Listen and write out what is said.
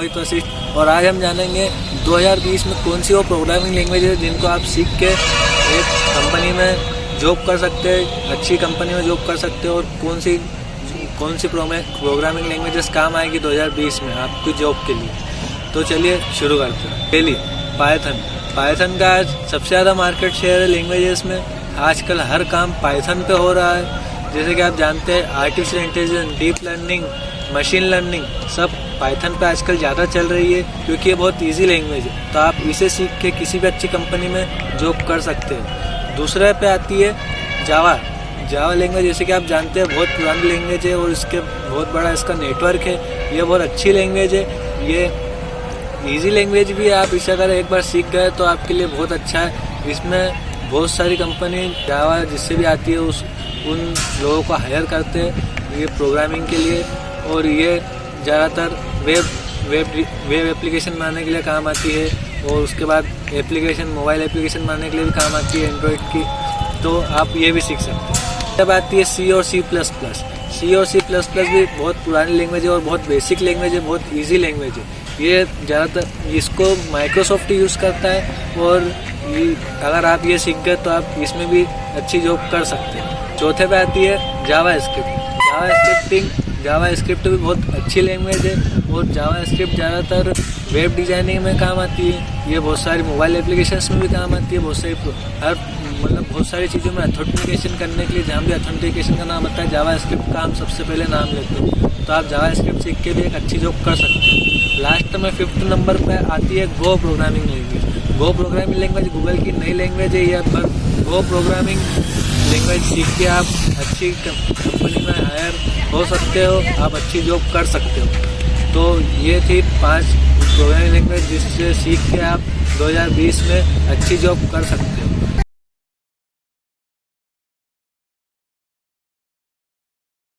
मोहित वशिष्ठ और आज हम जानेंगे 2020 में कौन सी वो प्रोग्रामिंग लैंग्वेज है जिनको आप सीख के एक कंपनी में जॉब कर सकते हैं, अच्छी कंपनी में जॉब कर सकते हो और कौन सी प्रोग्रामिंग लैंग्वेजेस काम आएगी 2020 में आपकी जॉब के लिए। तो चलिए शुरू करते हैं। पहली पाइथन का आज सबसे ज़्यादा मार्केट शेयर है लैंग्वेजेस में। आजकल हर काम पाइथन पे हो रहा है। जैसे कि आप जानते हैं artificial intelligence, deep learning, machine learning सब पाइथन पे आजकल ज़्यादा चल रही है क्योंकि ये बहुत इजी लैंग्वेज है। तो आप इसे सीख के किसी भी अच्छी कंपनी में जॉब कर सकते हैं। दूसरे पे आती है जावा लैंग्वेज। जैसे कि आप जानते हैं बहुत पुरानी लैंग्वेज है और इसके बहुत बड़ा इसका नेटवर्क है। ये बहुत अच्छी लैंग्वेज है, ये इजी लैंग्वेज भी है। आप इसे अगर एक बार सीख गए तो आपके लिए बहुत अच्छा है। इसमें बहुत सारी कंपनी जावा जिससे भी आती है उन लोगों को हायर करते हैं ये प्रोग्रामिंग के लिए। और ये ज़्यादातर वेब एप्लीकेशन बनाने के लिए काम आती है और उसके बाद मोबाइल एप्लीकेशन बनाने के लिए भी काम आती है एंड्रॉयड की। तो आप ये भी सीख सकते हैं। तब आती है सी और सी प्लस प्लस। सी और सी प्लस प्लस भी बहुत पुरानी लैंग्वेज है और बहुत बेसिक लैंग्वेज है, बहुत ईजी लैंग्वेज है। ये ज़्यादातर इसको माइक्रोसॉफ्ट यूज़ करता है और अगर आप ये सीख गए तो आप इसमें भी अच्छी जॉब कर सकते हैं। चौथे पे आती है जावा स्क्रिप्ट भी बहुत अच्छी लैंग्वेज है और जावा स्क्रिप्ट ज़्यादातर वेब डिज़ाइनिंग में काम आती है। ये बहुत सारी मोबाइल एप्लीकेशंस में भी काम आती है। बहुत सारी चीज़ों में ऑथेंटिकेशन करने के लिए जहाँ भी ऑथेंटिकेशन का नाम आता है जावा स्क्रिप्ट का हम सबसे पहले नाम लेते हैं। तो आप जावा स्क्रिप्ट सीख के भी एक अच्छी जॉब कर सकते हैं। लास्ट में 5th नंबर पर आती है गो प्रोग्रामिंग लैंग्वेज। गो प्रोग्रामिंग लैंग्वेज गूगल की नई लैंग्वेज है ये, पर गो प्रोग्रामिंग लैंग्वेज सीख के आप अच्छी कंपनी में हायर हो सकते हो, आप अच्छी जॉब कर सकते हो। तो ये थी 5 प्रोग्रामिंग लैंग्वेज जिससे सीख के आप 2020 में अच्छी जॉब कर सकते हो।